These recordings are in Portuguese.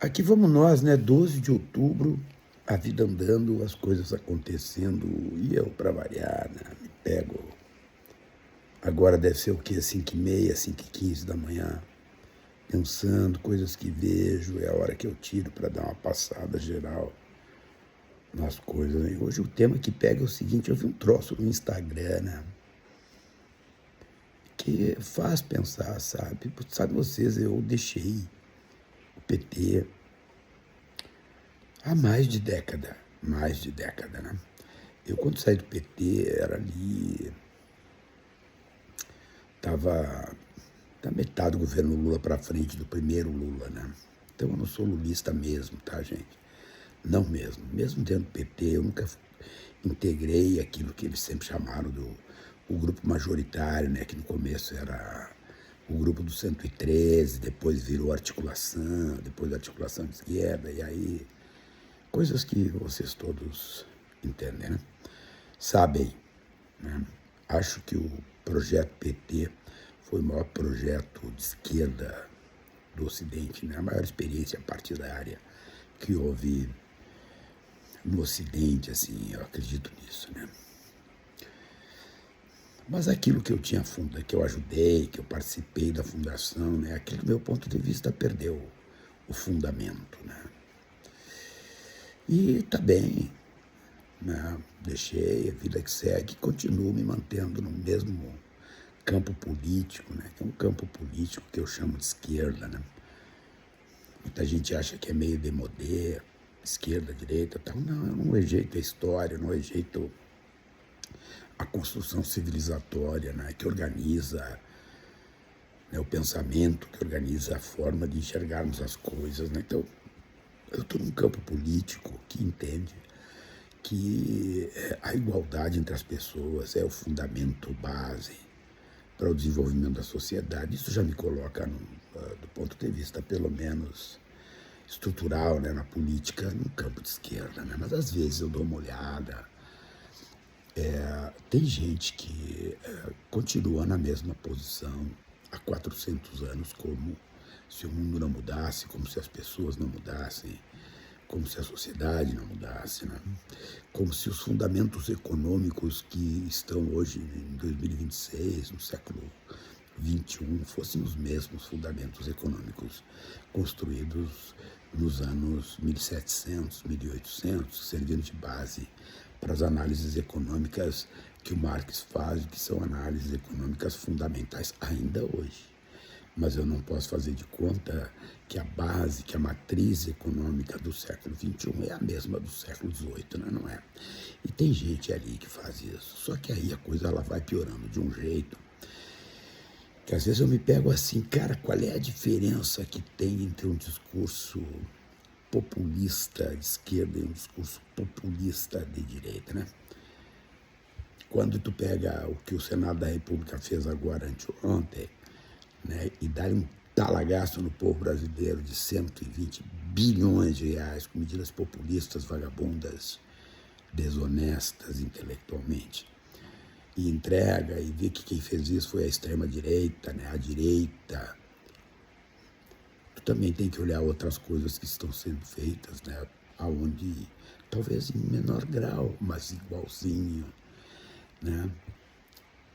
Aqui vamos nós, né? 12 de outubro, a vida andando, as coisas acontecendo, e eu, para variar, né? Me pego. Agora deve ser o quê? 5h30, 5h15 da manhã, pensando, coisas que vejo, é a hora que eu tiro para dar uma passada geral nas coisas, né? Hoje o tema que pega é o seguinte: eu vi um troço no Instagram, né? Que faz pensar, sabe? Sabe vocês, eu deixei o PT há mais de década, né? Eu, quando saí do PT, era ali, estava da metade do governo Lula para frente, do primeiro Lula, né? Então eu não sou lulista mesmo, tá, gente? Não mesmo. Mesmo dentro do PT, eu nunca integrei aquilo que eles sempre chamaram do o grupo majoritário, né? Que no começo era o grupo do 113, depois virou articulação, depois articulação de esquerda, e aí coisas que vocês todos entendem, né? Sabem, né? Acho que o projeto PT foi o maior projeto de esquerda do Ocidente, né? A maior experiência partidária que houve no Ocidente, assim, eu acredito nisso, né? Mas aquilo que eu tinha fundado, que eu ajudei, que eu participei da fundação, né? Aquilo, do meu ponto de vista, perdeu o fundamento, né? E tá bem, né? Deixei, a vida que segue, continuo me mantendo no mesmo campo político, né? Que é um campo político que eu chamo de esquerda, né? Muita gente acha que é meio demodê, esquerda, direita, tal. Não, eu não rejeito a história, eu não rejeito a construção civilizatória, né? Que organiza, né, o pensamento, que organiza a forma de enxergarmos as coisas, né? Então, eu estou num campo político que entende que a igualdade entre as pessoas é o fundamento base para o desenvolvimento da sociedade. Isso já me coloca, do ponto de vista, pelo menos, estrutural, né, na política, no campo de esquerda, né? Mas às vezes eu dou uma olhada. Tem gente que continua na mesma posição há 400 anos, como se o mundo não mudasse, como se as pessoas não mudassem, como se a sociedade não mudasse, né? Como se os fundamentos econômicos que estão hoje em 2026, no século XXI, fossem os mesmos fundamentos econômicos construídos nos anos 1700, 1800, servindo de base para as análises econômicas que o Marx faz, que são análises econômicas fundamentais ainda hoje. Mas eu não posso fazer de conta que a base, que a matriz econômica do século XXI é a mesma do século XVIII, né? Não é? E tem gente ali que faz isso. Só que aí a coisa ela vai piorando de um jeito que às vezes eu me pego assim, cara, qual é a diferença que tem entre um discurso populista de esquerda e um discurso populista de direita, né? Quando tu pega o que o Senado da República fez agora, anteontem, né, e dar um talagaço no povo brasileiro de 120 bilhões de reais com medidas populistas, vagabundas, desonestas intelectualmente, e entrega e vê que quem fez isso foi a extrema-direita, né, a direita. Tu também tem que olhar outras coisas que estão sendo feitas, né, aonde, talvez em menor grau, mas igualzinho, né,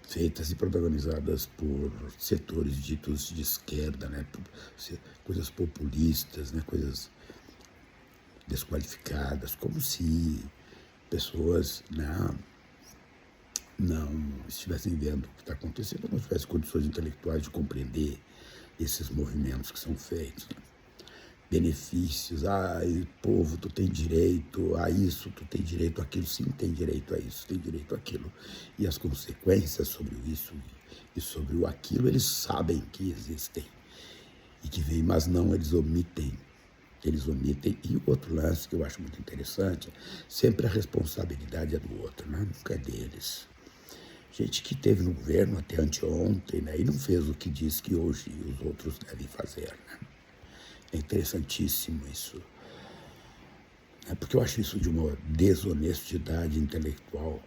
feitas e protagonizadas por setores ditos de esquerda, né, coisas populistas, né, coisas desqualificadas, como se pessoas, né, não estivessem vendo o que está acontecendo, não tivessem condições intelectuais de compreender esses movimentos que são feitos, né? Benefícios, povo, tu tem direito a isso, tu tem direito àquilo, sim, tem direito a isso, tem direito àquilo. E as consequências sobre isso e sobre o aquilo, eles sabem que existem e que vem, mas não, eles omitem. Eles omitem. E o outro lance que eu acho muito interessante, sempre a responsabilidade é do outro, né? Nunca é deles. Gente que esteve no governo até anteontem, né, e não fez o que diz que hoje os outros devem fazer, né? É interessantíssimo isso. É porque eu acho isso de uma desonestidade intelectual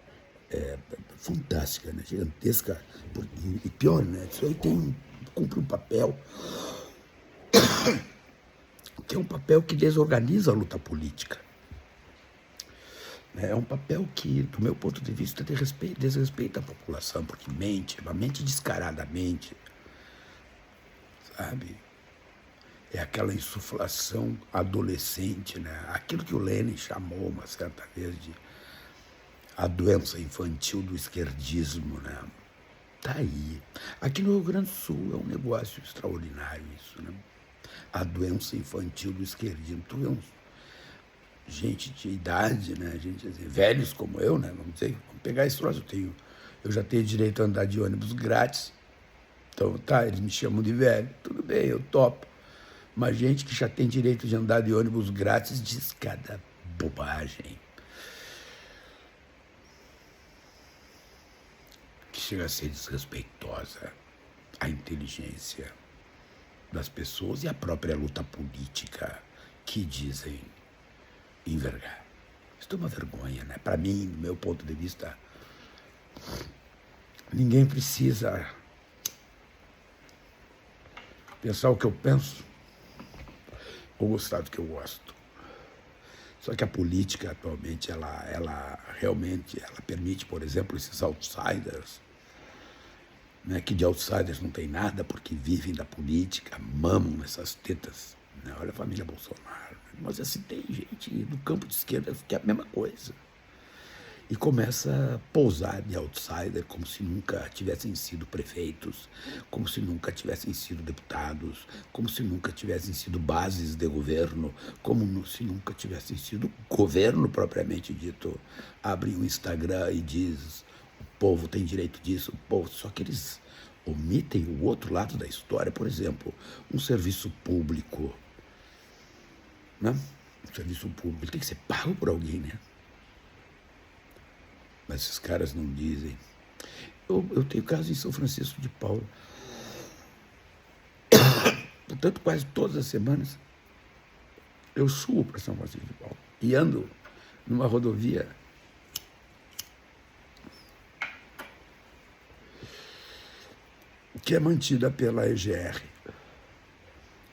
fantástica, né? Gigantesca. E pior, né? Isso aí cumpre um papel que é um papel que desorganiza a luta política. É um papel que, do meu ponto de vista, desrespeita a população, porque mente descaradamente, sabe? É aquela insuflação adolescente, né? Aquilo que o Lenin chamou uma certa vez de a doença infantil do esquerdismo, né? Tá aí. Aqui no Rio Grande do Sul é um negócio extraordinário isso, né? A doença infantil do esquerdismo. Tu vê gente de idade, né? Gente assim, velhos como eu, né? Vamos pegar esse troço. Eu já tenho direito a andar de ônibus grátis. Então, tá, eles me chamam de velho. Tudo bem, eu topo. Mas gente que já tem direito de andar de ônibus grátis diz cada bobagem. Que chega a ser desrespeitosa à inteligência das pessoas e à própria luta política que dizem envergar. Isso é uma vergonha, né? Para mim, do meu ponto de vista, ninguém precisa pensar o que eu penso ou gostar do que eu gosto. Só que a política atualmente, ela realmente permite, por exemplo, esses outsiders, né, que de outsiders não tem nada porque vivem da política, mamam nessas tetas. Né? Olha a família Bolsonaro. Mas assim, tem gente do campo de esquerda que é a mesma coisa. E começa a pousar de outsider como se nunca tivessem sido prefeitos, como se nunca tivessem sido deputados, como se nunca tivessem sido bases de governo, como se nunca tivessem sido governo propriamente dito. Abre um Instagram e diz: o povo tem direito disso, o povo. Só que eles omitem o outro lado da história. Por exemplo, um serviço público, né? Um serviço público tem que ser pago por alguém, né? Mas esses caras não dizem. Eu tenho caso em São Francisco de Paula. Portanto, quase todas as semanas eu subo para São Francisco de Paula e ando numa rodovia que é mantida pela EGR.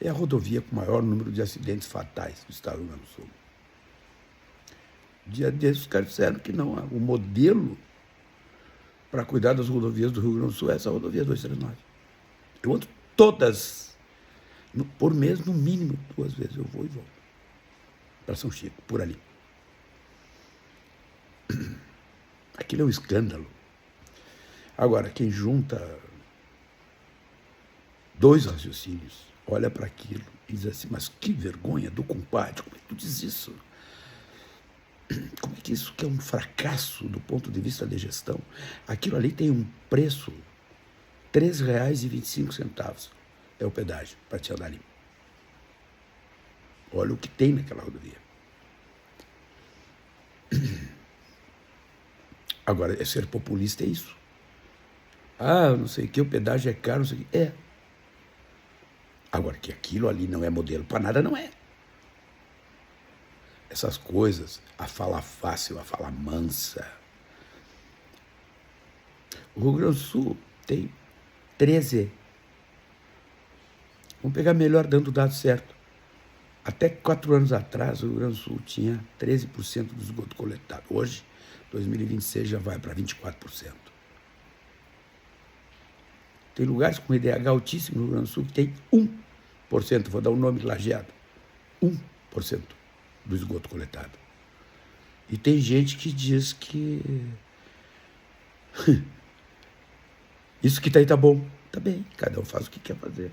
É a rodovia com o maior número de acidentes fatais do estado do Rio Grande do Sul. Dia desses, os caras disseram que não. O modelo para cuidar das rodovias do Rio Grande do Sul é essa rodovia 239. Eu ando todas, por mês, no mínimo 2 vezes. Eu vou e volto para São Chico, por ali. Aquilo é um escândalo. Agora, quem junta 2 raciocínios, olha para aquilo e diz assim: mas que vergonha do compadre, como é que tu diz isso? Como é que isso que é um fracasso do ponto de vista de gestão? Aquilo ali tem um preço, R$ 3,25 é o pedágio para te andar ali. Olha o que tem naquela rodovia. Agora, ser populista é isso. Ah, não sei o que, o pedágio é caro, não sei o que. É. Agora, que aquilo ali não é modelo para nada, não é. Essas coisas, a fala fácil, a fala mansa. O Rio Grande do Sul tem 13. Vamos pegar melhor dando o dado certo. Até 4 anos atrás, o Rio Grande do Sul tinha 13% do esgoto coletado. Hoje, 2026, já vai para 24%. Tem lugares com IDH altíssimo no Rio Grande do Sul que tem 1%, vou dar o nome Lajeado, 1% do esgoto coletado. E tem gente que diz que isso que tá aí tá bom. Tá bem, cada um faz o que quer fazer.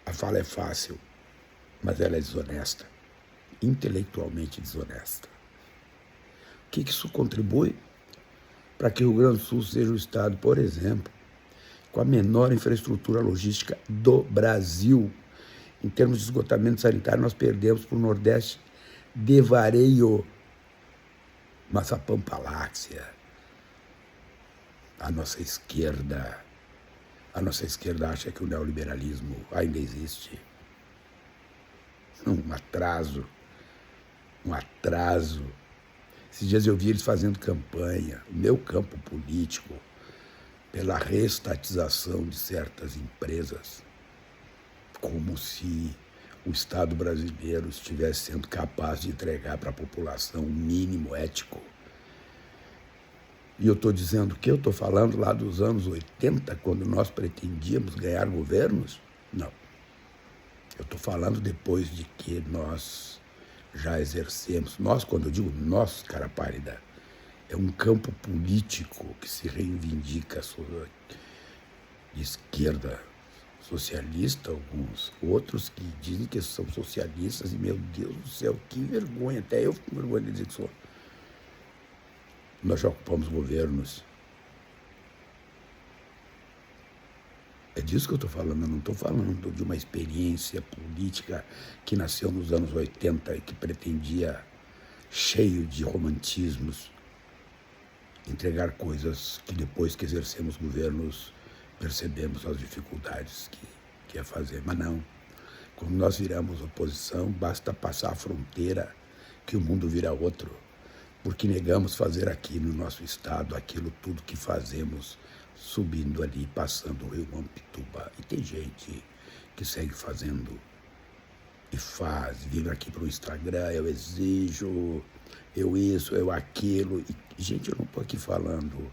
A fala é fácil, mas ela é desonesta, intelectualmente desonesta. O que isso contribui para que o Rio Grande do Sul seja o estado, por exemplo, com a menor infraestrutura logística do Brasil? Em termos de esgotamento sanitário, nós perdemos para o Nordeste de vareio. Mas a Pampaláxia, a nossa esquerda acha que o neoliberalismo ainda existe. Um atraso. Esses dias eu vi eles fazendo campanha, o meu campo político, pela reestatização de certas empresas. como se o Estado brasileiro estivesse sendo capaz de entregar para a população um mínimo ético. E eu estou dizendo que eu estou falando lá dos anos 80, quando nós pretendíamos ganhar governos? Não. Eu estou falando depois de que nós já exercemos. Nós, quando eu digo nós, cara pálida, é um campo político que se reivindica de esquerda socialista, alguns outros que dizem que são socialistas, e meu Deus do céu, que vergonha, até eu fico com vergonha de dizer que sou. Nós já ocupamos governos. É disso que eu estou falando, eu não estou falando de uma experiência política que nasceu nos anos 80 e que pretendia, cheio de romantismos, entregar coisas que depois que exercemos governos percebemos as dificuldades que é fazer. Mas não, quando nós viramos oposição, basta passar a fronteira que o mundo vira outro, porque negamos fazer aqui no nosso estado aquilo tudo que fazemos subindo ali, passando o rio Mampituba. E tem gente que segue fazendo e faz, vive aqui para o Instagram, eu exijo, eu isso, eu aquilo. E, gente, eu não estou aqui falando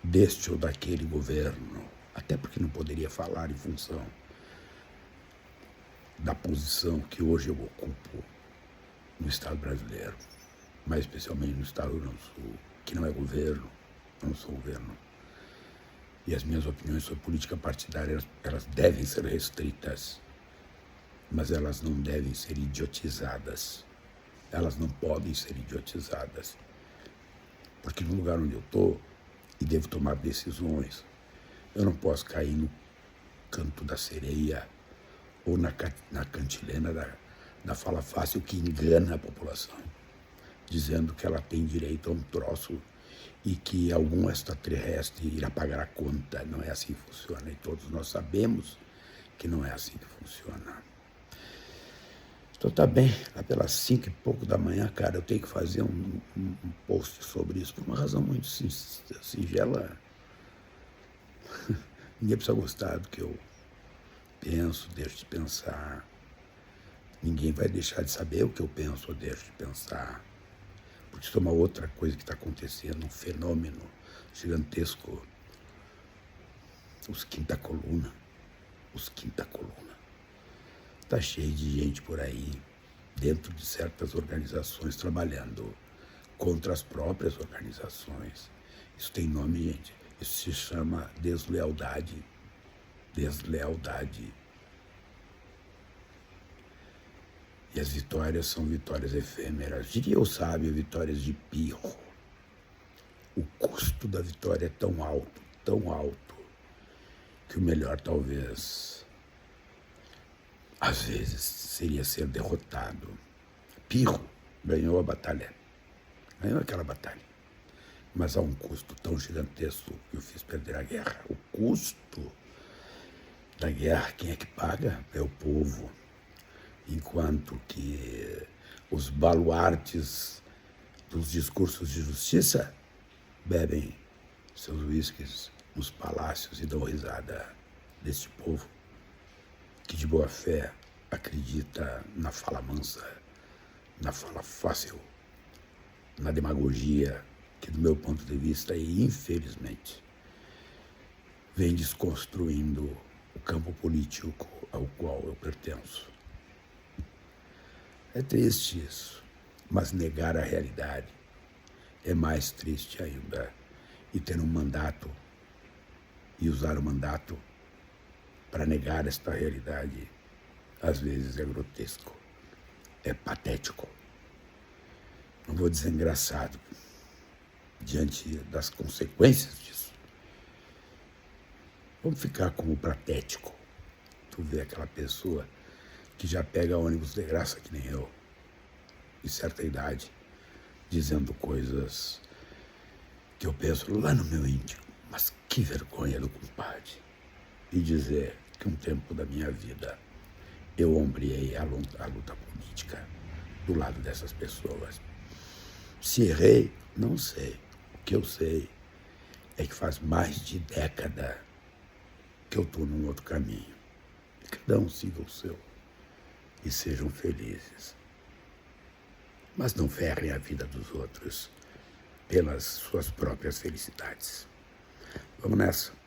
deste ou daquele governo, até porque não poderia falar em função da posição que hoje eu ocupo no Estado brasileiro, mas especialmente no Estado do Rio Grande do Sul, que não é governo, não sou governo. E as minhas opiniões sobre política partidária, elas devem ser restritas, mas elas não devem ser idiotizadas. Elas não podem ser idiotizadas, porque no lugar onde eu estou e devo tomar decisões, eu não posso cair no canto da sereia ou na cantilena da fala fácil que engana a população, dizendo que ela tem direito a um troço e que algum extraterrestre irá pagar a conta. Não é assim que funciona, e todos nós sabemos que não é assim que funciona. Então tá bem, lá pelas 5 e pouco da manhã, cara, eu tenho que fazer um post sobre isso, por uma razão muito singela. Ninguém precisa gostar do que eu penso, deixo de pensar. Ninguém vai deixar de saber o que eu penso ou deixo de pensar. Porque isso é uma outra coisa que está acontecendo, um fenômeno gigantesco. Os quinta coluna. Está cheio de gente por aí, dentro de certas organizações, trabalhando contra as próprias organizações. Isso tem nome, gente. Isso se chama deslealdade. Deslealdade. E as vitórias são vitórias efêmeras. Diria o sábio, vitórias de pirro. O custo da vitória é tão alto, que o melhor talvez, às vezes, seria ser derrotado. Pirro ganhou a batalha. Ganhou aquela batalha. Mas a um custo tão gigantesco que eu fiz perder a guerra. O custo da guerra, quem é que paga? É o povo. Enquanto que os baluartes dos discursos de justiça bebem seus uísques nos palácios e dão risada deste povo que de boa fé acredita na fala mansa, na fala fácil, na demagogia, que do meu ponto de vista, e infelizmente, vem desconstruindo o campo político ao qual eu pertenço. É triste isso, mas negar a realidade é mais triste ainda. E ter um mandato e usar o mandato para negar esta realidade, às vezes é grotesco, é patético. Não vou dizer engraçado, diante das consequências disso. Vamos ficar como patético. Tu vê aquela pessoa que já pega ônibus de graça, que nem eu, de certa idade, dizendo coisas que eu penso lá no meu íntimo, mas que vergonha do compadre. E dizer que um tempo da minha vida eu ombreei a luta política do lado dessas pessoas. Se errei, não sei. O que eu sei é que faz mais de década que eu estou num outro caminho. cada um siga o seu e sejam felizes. Mas não ferrem a vida dos outros pelas suas próprias felicidades. Vamos nessa.